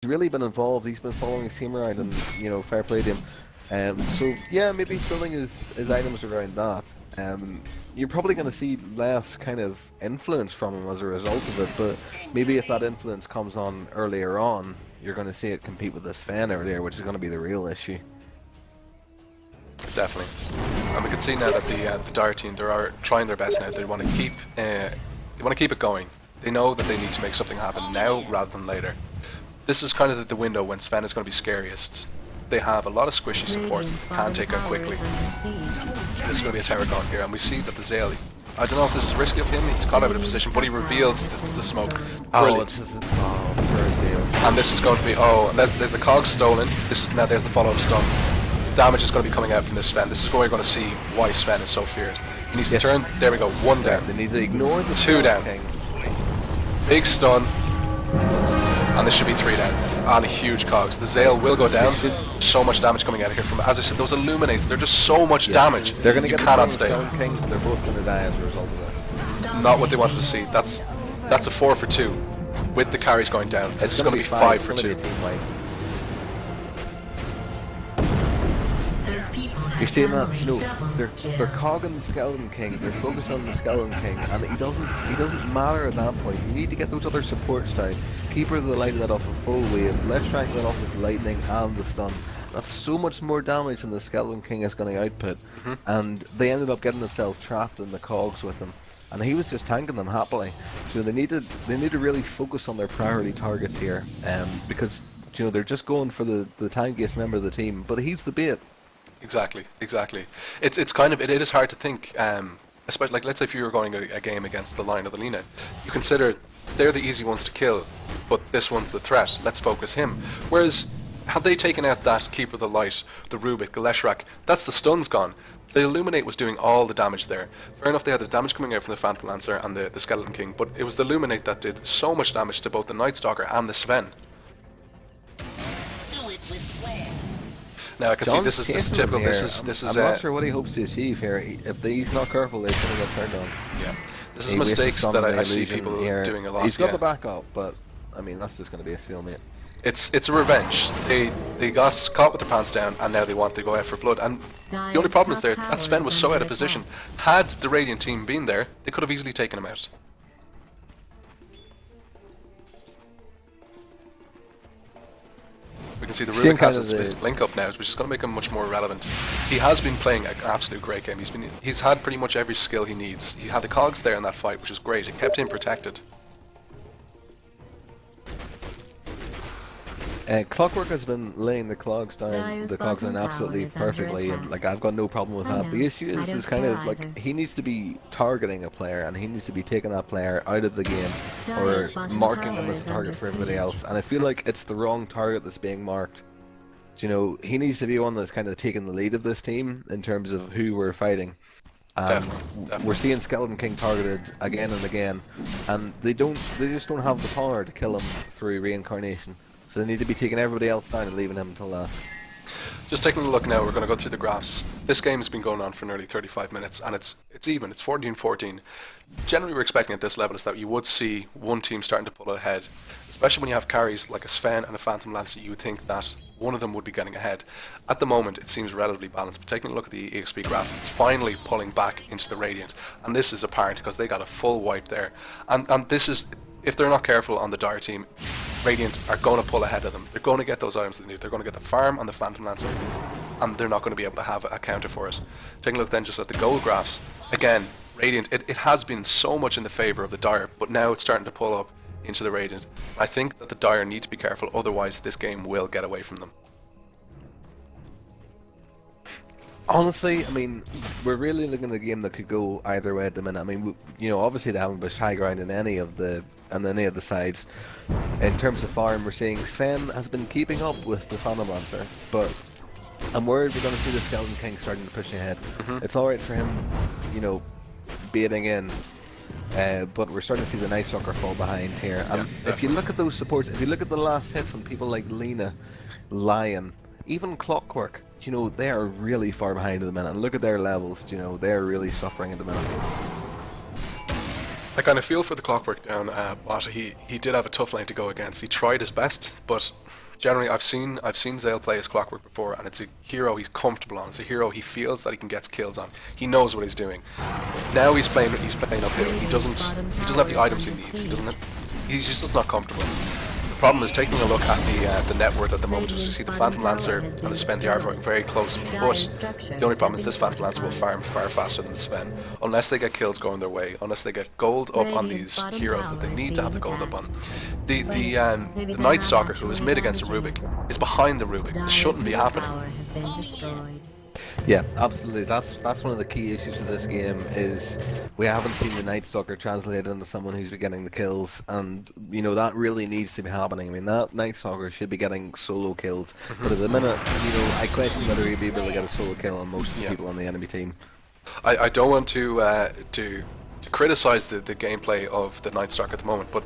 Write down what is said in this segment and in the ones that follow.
really been involved. He's been following his team around, and you know, fair play to him. So yeah, maybe he's building his items around that. You're probably going to see less kind of influence from him as a result of it, but maybe if that influence comes on earlier on, you're going to see it compete with this fan earlier, which is going to be the real issue. Definitely. And we can see now that the Dire team, they are trying their best now. They want to keep it going. They know that they need to make something happen now rather than later. This is kind of the window when Sven is going to be scariest. They have a lot of squishy supports that can take out quickly. This is going to be a tower gone here, and we see that the Zale, I don't know if this is risky of him, he's caught out of a position, but he reveals that it's the smoke. Brilliant. And this is going to be, and there's the cogs stolen. Now there's the follow-up stun. Damage is going to be coming out from this Sven. This is where you're going to see why Sven is so feared. He needs to turn, there we go, 1 down. They need to ignore the 2 down. Big stun. And this should be 3 down. And a huge cogs. The Zale will go down. So much damage coming out of here from, as I said, those illuminates, they're just so much damage. They're going to get cannot stay. King, they're both going to die as a result of this. Not what they wanted to see. That's a 4 for 2 with the carries going down. It's going to be 5 for 2. You're seeing that, you know, they're cogging the Skeleton King, they're focused on the Skeleton King, and he doesn't matter at that point. You need to get those other supports down. Keeper the light let off a full wave, Let's Shank let off his lightning and the stun. That's so much more damage than the Skeleton King is going to output. And they ended up getting themselves trapped in the cogs with him. And he was just tanking them happily. So they need to really focus on their priority targets here, because you know they're just going for the tankiest member of the team, but he's the bait. Exactly. It's kind of, it is hard to think, especially like let's say if you were going a game against the line of the Lina, you consider they're the easy ones to kill, but this one's the threat. Let's focus him. Whereas had they taken out that Keeper of the Light, the Rubik, the Leshrac, that's the stun's gone. The Illuminate was doing all the damage there. Fair enough, they had the damage coming out from the Phantom Lancer and the Skeleton King, but it was the Illuminate that did so much damage to both the Night Stalker and the Sven. Now I can see this is typical. I'm not sure what he hopes to achieve here. If he's not careful, he's going to get turned on. Yeah, this is mistakes that I see people doing a lot. He's got the backup, but I mean that's just going to be a stalemate. It's a revenge. They got caught with their pants down, and now they want to go out for blood. And the only problem is that Sven was so out of position. Had the Radiant team been there, they could have easily taken him out. We can see the Rubik has his blink up now, which is going to make him much more relevant. He has been playing an absolute great game. He's had pretty much every skill he needs. He had the cogs there in that fight, which is great. It kept him protected. Clockwork has been laying the cogs down absolutely perfectly, and like I've got no problem with that. The issue is kind of like he needs to be targeting a player, and he needs to be taking that player out of the game or marking them as a target for everybody else. And I feel like it's the wrong target that's being marked. You know, he needs to be one that's kind of taking the lead of this team in terms of who we're fighting. Definitely. We're seeing Skeleton King targeted again and again, and they just don't have the power to kill him through reincarnation. So they need to be taking everybody else down and leaving him until that. Just taking a look now, we're going to go through the graphs. This game has been going on for nearly 35 minutes, and it's even. It's 14-14. Generally, we're expecting at this level is that you would see one team starting to pull ahead. Especially when you have carries like a Sven and a Phantom Lancer, you would think that one of them would be getting ahead. At the moment, it seems relatively balanced, but taking a look at the EXP graph, it's finally pulling back into the Radiant. And this is apparent because they got a full wipe there. And this is, if they're not careful on the Dire team, Radiant are going to pull ahead of them. They're going to get those items they need. They're going to get the farm on the Phantom Lancer, and they're not going to be able to have a counter for it. Taking a look then just at the goal graphs, again, Radiant, it has been so much in the favour of the Dire, but now it's starting to pull up into the Radiant. I think that the Dire need to be careful, otherwise this game will get away from them. Honestly, I mean, we're really looking at a game that could go either way at the minute. I mean, you know, obviously they haven't pushed high ground in any of the sides. In terms of farm, we're seeing Sven has been keeping up with the Phantom Lancer, but I'm worried we're going to see the Skeleton King starting to push ahead. It's alright for him, you know, baiting in, but we're starting to see the Night Stalker fall behind here. And if you look at those supports, if you look at the last hits on people like Lina, Lion, even Clockwork, you know, they are really far behind at the minute. And look at their levels, you know, they're really suffering at the minute. I kind of feel for the Clockwork down bot. He did have a tough lane to go against. He tried his best, but generally I've seen Zale play as Clockwork before, and it's a hero he's comfortable on. It's a hero he feels that he can get kills on. He knows what he's doing. Now he's playing uphill. He doesn't have the items he needs. He's just not comfortable. The problem is taking a look at the net worth at the moment. As you see, the Phantom Lancer and the Sven are very close, but the only problem is this Phantom Lancer will farm far faster than the Sven, unless they get kills going their way, unless they get gold up on these heroes that they need to have the gold up on. The Night Stalker, who is mid against the Rubik, is behind the Rubik. This shouldn't be happening. Yeah, absolutely. That's one of the key issues of this game is we haven't seen the Night Stalker translated into someone who's been getting the kills, and you know that really needs to be happening. I mean, that Night Stalker should be getting solo kills, but at the minute, you know, I question whether he'd be able to get a solo kill on most of the people on the enemy team. I don't want to criticize the gameplay of the Night Stalker at the moment, but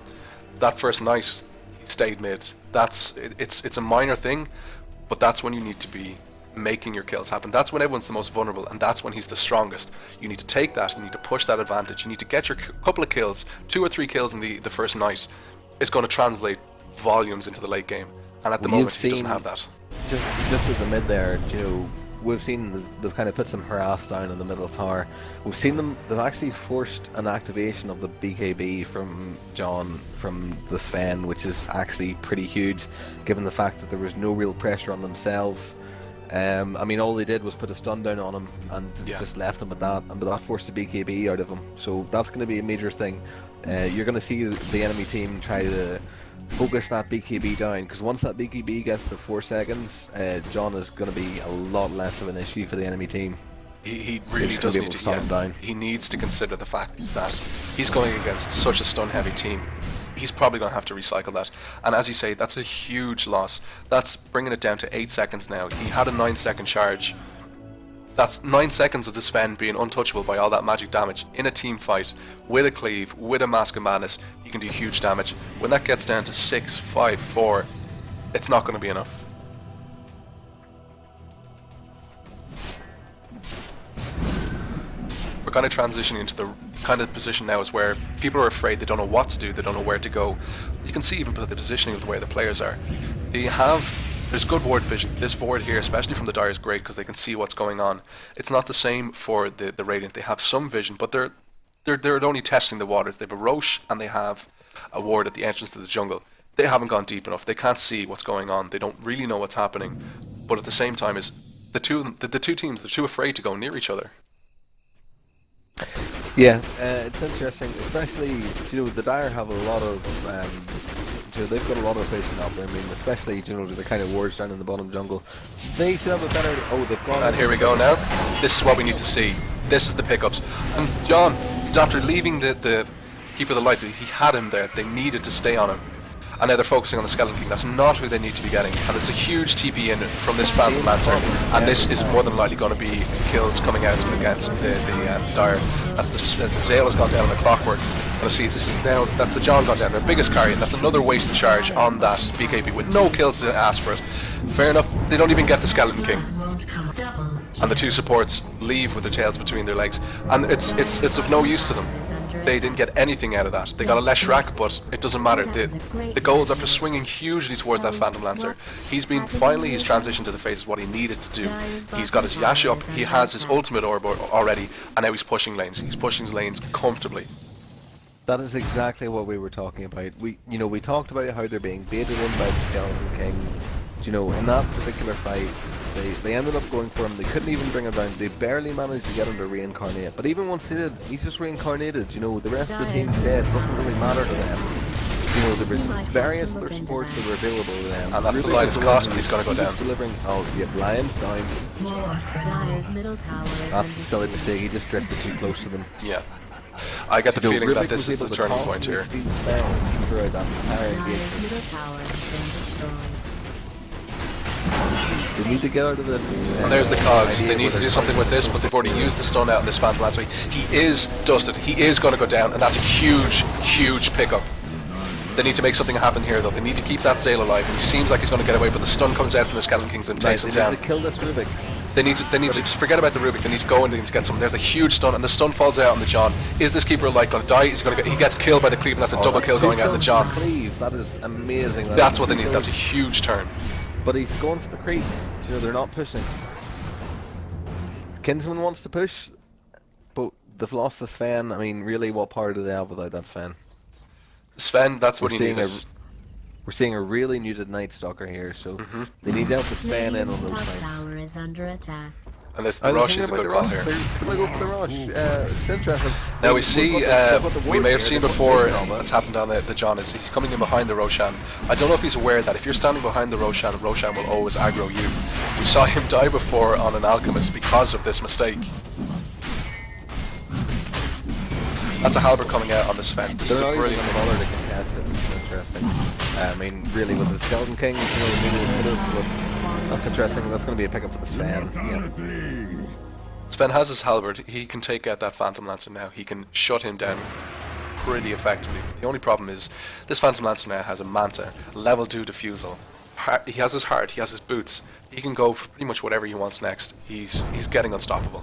that first night he stayed mid. It's a minor thing, but that's when you need to be making your kills happen. That's when everyone's the most vulnerable, and that's when he's the strongest. You need to take that, you need to push that advantage, you need to get your couple of kills, 2 or 3 kills in the first night. It's going to translate volumes into the late game, and at the moment he doesn't have that. Just with the mid there, you know, we've seen they've kind of put some harass down in the middle tower. We've seen they've actually forced an activation of the BKB from John from the Sven, which is actually pretty huge given the fact that there was no real pressure on themselves. I mean, all they did was put a stun down on him and just left him at that, and that forced the BKB out of him. So that's going to be a major thing. You're going to see the enemy team try to focus that BKB down, because once that BKB gets to 4 seconds, John is going to be a lot less of an issue for the enemy team. He really does need to stop him down. He needs to consider the fact that he's going against such a stun-heavy team. He's probably going to have to recycle that, and as you say, that's a huge loss. That's bringing it down to 8 seconds now. He had a 9-second charge. That's 9 seconds of the Sven being untouchable by all that magic damage in a team fight with a cleave, with a Mask of Madness. He can do huge damage. When that gets down to 6, 5, 4, it's not going to be enough. We're kind of transitioning into the kind of position now is where people are afraid, they don't know what to do, they don't know where to go. You can see even the positioning of the way the players are. There's good ward vision. This ward here, especially from the Dire, is great because they can see what's going on. It's not the same for the Radiant. They have some vision, but they're only testing the waters. They have a Roche and they have a ward at the entrance to the jungle. They haven't gone deep enough. They can't see what's going on. They don't really know what's happening. But at the same time, the two teams, they're too afraid to go near each other. Yeah, it's interesting, especially, you know, the Dire have a lot of, you know, they've got a lot of vision up there. I mean, especially, you know, the kind of wards down in the bottom jungle. They should have a better, they've gone. And here we go now. This is what we need to see. This is the pickups. And John, he's after leaving the Keeper of the Light. He had him there. They needed to stay on him. And now they're focusing on the Skeleton King. That's not who they need to be getting. And it's a huge TP in from this Phantom Lancer. And this is more than likely going to be kills coming out against the Dire. That's the Zale has gone down on the Clockwork. And see, this is now, that's the John gone down, their biggest carry. That's another wasted charge on that BKB with no kills to ask for it. Fair enough, they don't even get the Skeleton King. And the two supports leave with their tails between their legs. And it's of no use to them. They didn't get anything out of that. They got a Leshrac, but it doesn't matter. The goals after swinging hugely towards that Phantom Lancer. He's transitioned to the phase of what he needed to do. He's got his Yash up, he has his ultimate orb already, and now he's pushing lanes. He's pushing lanes comfortably. That is exactly what we were talking about. We talked about how they're being baited in by the Skeleton King. You know, in that particular fight, they ended up going for him. They couldn't even bring him down. They barely managed to get him to reincarnate. But even once they did, he's just reincarnated. You know, the rest of the team's dead. It doesn't really matter to them. You know, there was various other supports that were available to them. And that's the Lion's cost, and he's going to go down. Delivering. Oh, yeah, Lion's down. That's a silly mistake. He just drifted too close to them. Yeah. I get the feeling that this is the turning point here. Throughout that entire engagement. They need to get out of this. And there's the cogs. They need to do something with this, but they've already used the stun out in this Phantom Lancer. He is dusted. He is going to go down, and that's a huge, huge pickup. They need to make something happen here, though. They need to keep that Zale alive. He seems like he's going to get away, but the stun comes out from the Skeleton Kings and takes him down. They need to kill this Rubik. They need to just forget about the Rubik. They need to go and they need to get some. There's a huge stun, and the stun falls out on the John. Is this keeper like going to die? Is he going to get? He gets killed by the cleave, and that's a double kill going out on the John. Cleave. That is amazing. That's what they need. That's a huge turn. But he's going for the creeps. You know, they're not pushing. Kinsman wants to push, but they've lost the Sven. I mean, really, what power do they have without that Sven? Sven, that's what he needs. We're seeing a really muted Night Stalker here, so they need to have the Sven in on those top nights. tower is under attack. And this, the rush is a good call here. They're going to go for the rush. It's interesting. Now we see, we may have seen before what's happened on the John is he's coming in behind the Roshan. I don't know if he's aware that if you're standing behind the Roshan will always aggro you. We saw him die before on an Alchemist because of this mistake. That's a Halberd coming out on the Sven. This is a brilliant one. To contest it, which is interesting. I mean, really, with the Skeleton King, that's interesting. That's going to be a pickup for the Sven. Yeah. Sven has his Halberd. He can take out that Phantom Lancer now. He can shut him down pretty effectively. The only problem is this Phantom Lancer now has a Manta, level 2 Diffusal. He has his heart. He has his boots. He can go for pretty much whatever he wants next. He's getting unstoppable.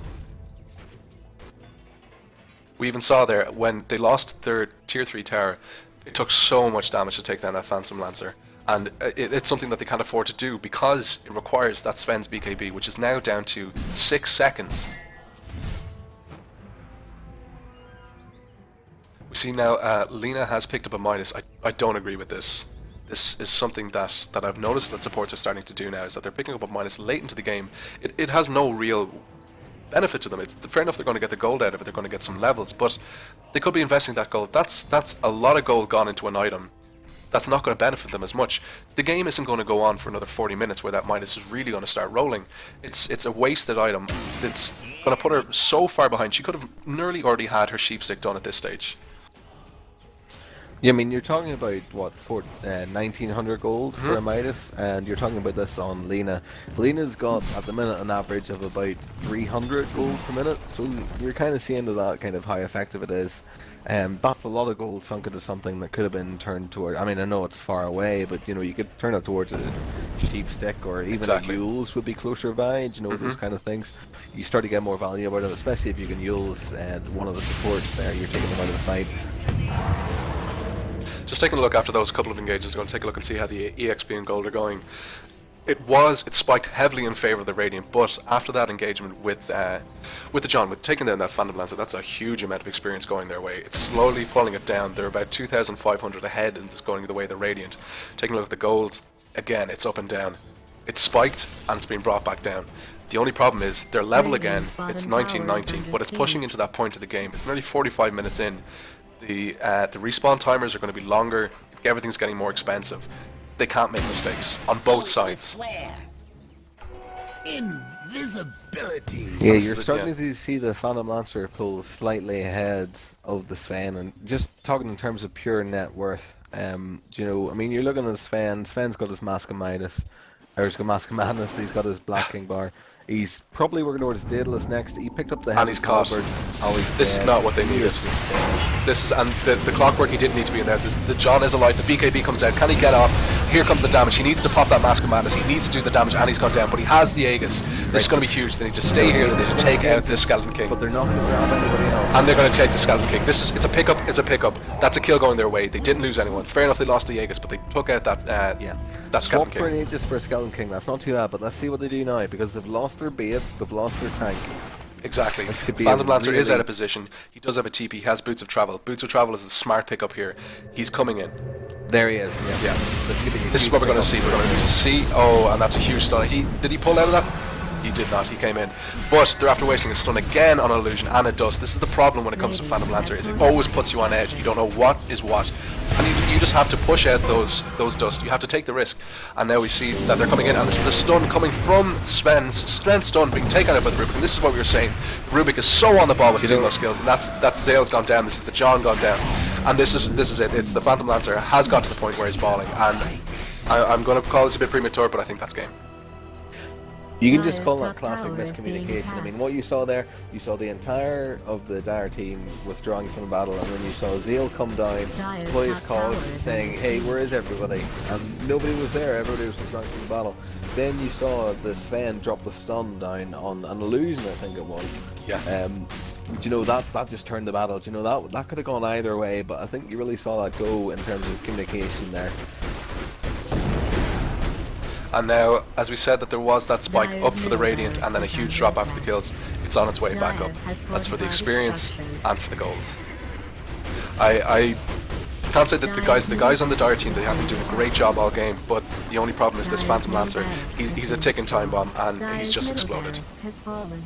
We even saw there, when they lost their tier 3 tower, it took so much damage to take down that Phantom Lancer. And it's something that they can't afford to do because it requires that Sven's BKB, which is now down to 6 seconds. We see now Lina has picked up a minus. I don't agree with this. This is something that I've noticed that supports are starting to do now, is that they're picking up a minus late into the game. It has no real benefit to them. It's fair enough they're going to get the gold out of it, they're going to get some levels, but they could be investing that gold. That's a lot of gold gone into an item that's not going to benefit them as much. The game isn't going to go on for another 40 minutes where that minus is really going to start rolling. It's a wasted item. It's going to put her so far behind. She could have nearly already had her sheep stick done at this stage. Yeah, I mean, you're talking about, what, 1900 gold for a Midas, and you're talking about this on Lina. Lina's got, at the minute, an average of about 300 gold per minute, so you're kind of seeing that kind of how effective it is. That's a lot of gold sunk into something that could have been turned toward, I mean, I know it's far away, but, you know, you could turn it towards a sheep stick, or even a Yules would be closer by, you know, those kind of things. You start to get more value out of it, especially if you can Yules one of the supports there, you're taking them out of the fight. Just taking a look after those couple of engagements, we're going to take a look and see how the EXP and gold are going. It spiked heavily in favour of the Radiant, but after that engagement with the John, with taking down that Phantom Lancer, that's a huge amount of experience going their way. It's slowly pulling it down. They're about 2,500 ahead and it's going the way of the Radiant. Taking a look at the gold, again, it's up and down. It's spiked and it's been brought back down. The only problem is their level again, it's 1990, but it's pushing into that point of the game. It's nearly 45 minutes in. The respawn timers are going to be longer. Everything's getting more expensive. They can't make mistakes on both sides. Invisibility. Yeah, you're starting to see the Phantom Lancer pull slightly ahead of the Sven, and just talking in terms of pure net worth. You know, I mean, you're looking at Sven. Sven's got his Mask of Midas, or he's got Mask of Madness. He's got his Black King bar. He's probably working towards Daedalus next. He picked up the and he's caught. This is not what they needed. This is, and the clockwork, he didn't need to be in there. The John is alive. The BKB comes out. Can he get off? Here comes the damage. He needs to pop that Mask of Madness. He needs to do the damage, and he's gone down. But he has the Aegis. This is going to be huge. They need to stay here. They need to take out this Skeleton King. But they're not going to grab anybody else. And they're going to take the Skeleton King. It's a pickup. It's a pickup. That's a kill going their way. They didn't lose anyone. Fair enough, they lost the Aegis, but they took out that that Skeleton King. Swap for an Aegis for a Skeleton King. That's not too bad. But let's see what they do now, because they've lost their bait. They've lost their tank. Exactly. Phantom Lancer is out of position. He does have a TP. He has Boots of Travel. Boots of Travel is a smart pickup here. He's coming in. There he is. Yeah. This is what we're going to see. We're going to see. Oh, and that's a huge stun. Did he pull out of that? He did not. He came in. But they're after wasting a stun again on Illusion and a Dust. This is the problem when it comes to Phantom Lancer, is it always puts you on edge. You don't know what is what. And you just have to push out those Dust. You have to take the risk. And now we see that they're coming in, and this is a stun coming from Sven's strength stun being taken out by the Rubik. And this is what we were saying. The Rubik is so on the ball with single skills, and that's Zale's gone down. This is the John gone down. And this is it. It's the Phantom Lancer has got to the point where he's balling. And I'm going to call this a bit premature, but I think that's game. You can just call Dire's that top classic tower is being miscommunication. I mean, attacked. what you saw there, you saw the entire of the Dire team withdrawing from the battle, and then you saw Zeal come down, Dire's play his top tower calls, is saying, under hey, siege. where is everybody? And nobody was there, everybody was withdrawing from the battle. Then you saw the Sven drop the stun down on an illusion, I think it was. Yeah. Do you know, that just turned the battle. Do you know, that could have gone either way, but I think you really saw that go in terms of communication there. And now, as we said, that there was that spike Dire's up for the middle Radiant and then a barracks huge is drop under after the attack. kills. It's on its way back Dire up. has That's for the fortified its experience structures. and for the gold. I can't say that the guys on the Dire team, they have been doing a great job all game, but the only problem is this Dire's Phantom middle Lancer. barracks He's has a been ticking time destroyed. bomb and Dire's he's just middle exploded. barracks has fallen.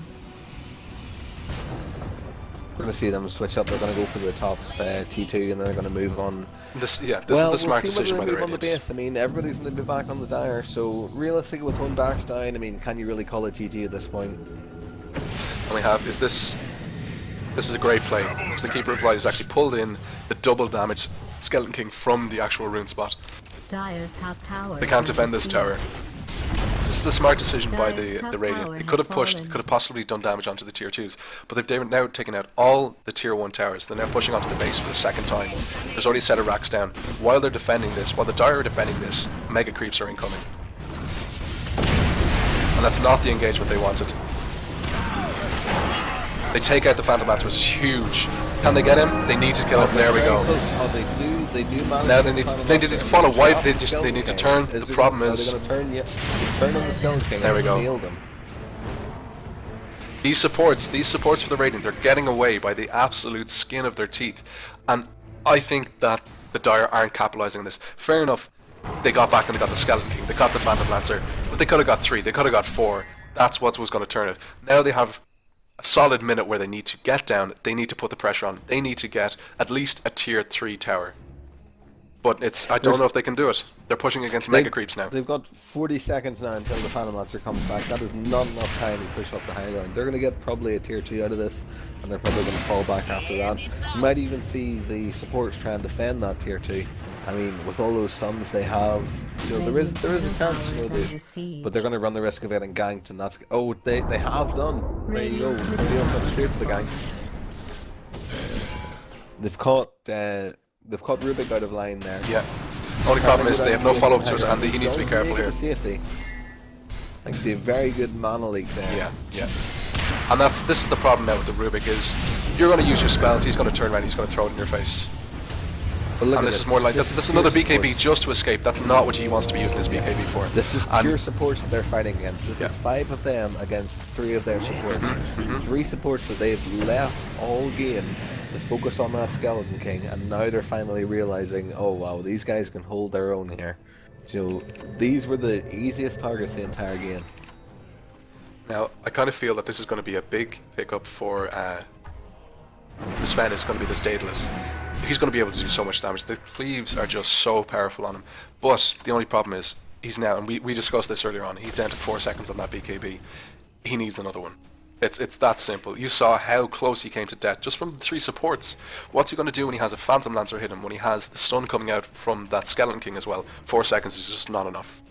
We're going to see them switch up. They're going to go for the top T2, and then they're going to move on. This is the Well, smart we'll see decision by whether the they move on the Radiants. base. I mean, everybody's going to be back on the Dire, so realistically, with one Dark's down, I mean, can you really call it GG at this point? And we have, this is a great play. As the Keeper of Light has actually pulled in the double damage Skeleton King from the actual rune spot. Dire's top tower. They is can't under defend this siege. tower. This is the smart decision by Dire's the top Radiant. tower They could have has pushed, fallen. could have possibly done damage onto the tier 2s, but they've now taken out all the tier 1 towers. They're now pushing onto the base for the second time. There's already a set of racks down. While they're defending this, while the Dire are defending this, mega creeps are incoming. And that's not the engagement they wanted. They take out the Phantom Lancer, which is huge. Can they get him? They need to kill him. There we Very go. close. Oh, they do manage Now to they need find to, a they need monster. to follow wide. Drop They the just Skeleton need to King. turn. Is The it- problem are is they going to turn? Yeah. Turn on the Skeleton King. There we and go. nailed him. these supports for the Radiant, they're getting away by the absolute skin of their teeth, and I think that the Dire aren't capitalizing on this. Fair enough, they got back and they got the Skeleton King, they got the Phantom Lancer, but they could have got 3, they could have got 4. That's what was going to turn it. Now they have a solid minute where they need to get down, they need to put the pressure on, they need to get at least a tier 3 tower. But I don't know if they can do it. They're pushing against mega creeps now. They've got 40 seconds now until the Phantom Lancer comes back. That is not enough time to push up the high ground. They're going to get probably a tier 2 out of this, and they're probably going to fall back after that. You might even see the supports try and defend that tier 2. I mean, with all those stuns they have, you know, there is a chance, you know, but they're going to run the risk of getting ganked, and that's... Oh, they have done. There you go. Zeal's gone straight for the gank. They've caught Rubik out of line there. Yeah. Only problem is they have no follow-up to it, and he needs to be careful here. Safety. I can see a very good mana leak there. Yeah, yeah. And this is the problem now with the Rubik is you're going to use your spells, he's going to turn around, he's going to throw it in your face. But look And at this it. is more like, this is another pure BKB supports. just to escape. That's not what he wants to be using his BKB for. This is And pure supports that they're fighting against. This Yeah. is 5 of them against 3 of their supports. 3 supports that they've left all game to focus on that Skeleton King, and now they're finally realizing, oh wow, these guys can hold their own here. You know, these were the easiest targets the entire game. Now, I kind of feel that this is going to be a big pickup for the Sven is going to be this Daedalus. He's going to be able to do so much damage. The cleaves are just so powerful on him. But the only problem is, he's now, and we discussed this earlier on, he's down to 4 seconds on that BKB. He needs another one. It's that simple. You saw how close he came to death just from the 3 supports. What's he going to do when he has a Phantom Lancer hit him, when he has the stun coming out from that Skeleton King as well? 4 seconds is just not enough.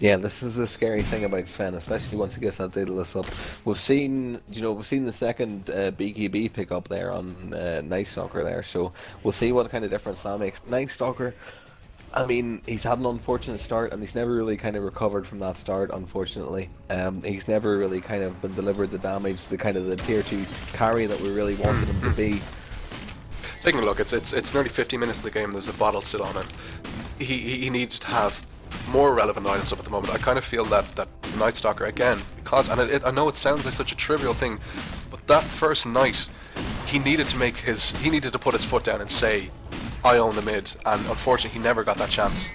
Yeah, this is the scary thing about Sven, especially once he gets that Daedalus up. We've seen the second BKB pick up there on Night Stalker there, so we'll see what kind of difference that makes. Night Stalker, I mean, he's had an unfortunate start, and he's never really kind of recovered from that start, unfortunately. He's never really kind of been delivered the damage, the kind of the tier 2 carry that we really wanted him to be. Taking a look, it's nearly 50 minutes of the game. There's a bottle still on it. He needs to have more relevant items up at the moment. I kind of feel that Night Stalker again, because I know it sounds like such a trivial thing, but that first night he needed to put his foot down and say, I own the mid, and unfortunately he never got that chance.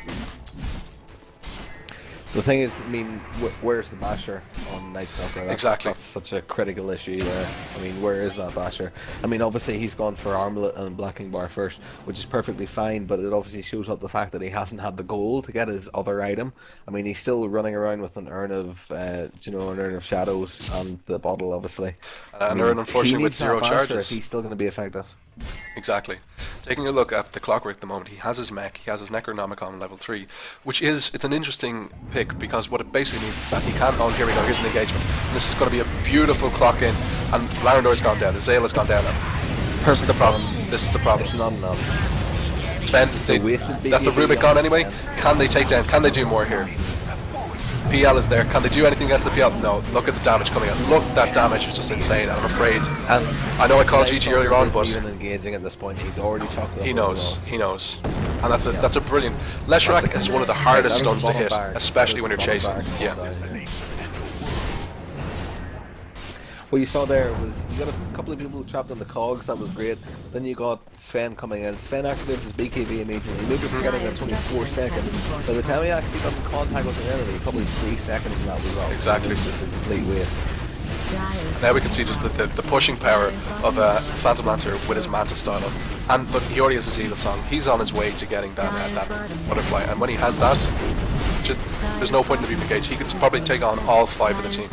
The thing is, I mean, where's the basher on Night Stalker? Exactly. That's such a critical issue there. I mean, where is that basher? I mean, obviously he's gone for Armlet and Blacking Bar first, which is perfectly fine, but it obviously shows up the fact that he hasn't had the goal to get his other item. I mean, he's still running around with an urn of, an urn of shadows and the bottle, obviously. An urn, unfortunately, with 0 charges. He's still going to be effective. Exactly. Taking a look at the Clockwork at the moment, he has his mech, he has his Necronomicon level 3, which is, it's an interesting pick because what it basically means is that he can, oh here we go, here's an engagement. And this is going to be a beautiful clock in, and Larendor's gone down, Azale's gone down. This is the problem, this is the problem. It's not enough. Sven, that's the Rubik gone anyway. Can they take down, can they do more here? PL is there. Can they do anything against the PL? No. Look at the damage coming out. Look, that damage is just insane. I'm afraid. I know I called GG earlier on, but even engaging at this point, he's already chalked it up. he knows. He knows. And that's a brilliant. Leshrac is one of the hardest stuns to hit, especially when you're chasing. Yeah. What you saw there was you got a couple of people trapped on the cogs, that was great. Then you got Sven coming in. Sven activates his BKB immediately. Maybe forgetting that's only 4 seconds. By the time he actually got in contact with the enemy, probably 3 seconds and that was all. Exactly. Just a complete waste. Now we can see just the pushing power of Phantom Lancer with his Manta style up. And look, he already has his Eagle Song. He's on his way to getting that butterfly. And when he has that, there's no point in the BPK. He could probably take on all 5 of the team.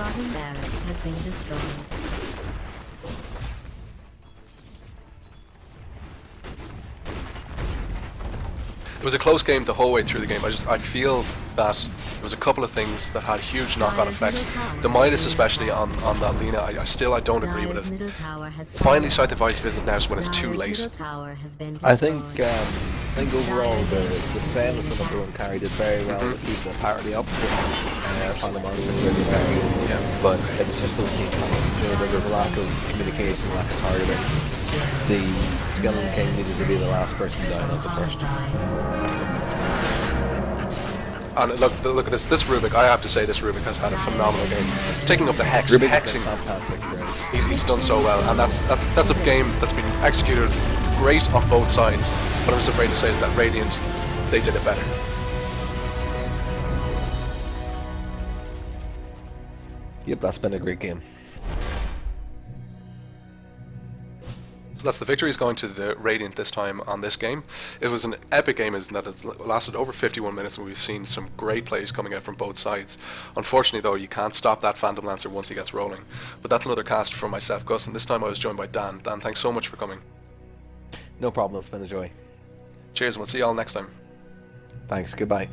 It was a close game the whole way through the game. I feel that there was a couple of things that had huge knock-on effects. The Midas, especially on that Lina, I don't agree with it. Finally, Sight the Vice visit now is when it's too late. I think overall the Sven was the number 1 carry did very well to keep the parity up. Phantom Lancer was really very good. Yeah. But it was just those team fights. You know, there was a lack of communication, lack of targeting. The Skeleton King needed to be the last person down, not the first. And look at this Rubik. I have to say this Rubik has had a phenomenal game. Taking up the hex, Rubik hexing. Fantastic, right? He's done so well, and that's a game that's been executed great on both sides. What I'm just afraid to say is that Radiant, they did it better. Yep, that's been a great game. So that's the victory is going to the Radiant this time on this game. It was an epic game in that it's lasted over 51 minutes and we've seen some great plays coming out from both sides. Unfortunately though, you can't stop that Phantom Lancer once he gets rolling. But that's another cast from myself, Gus, and this time I was joined by Dan. Dan, thanks so much for coming. No problem, it's been a joy. Cheers, and we'll see you all next time. Thanks, goodbye.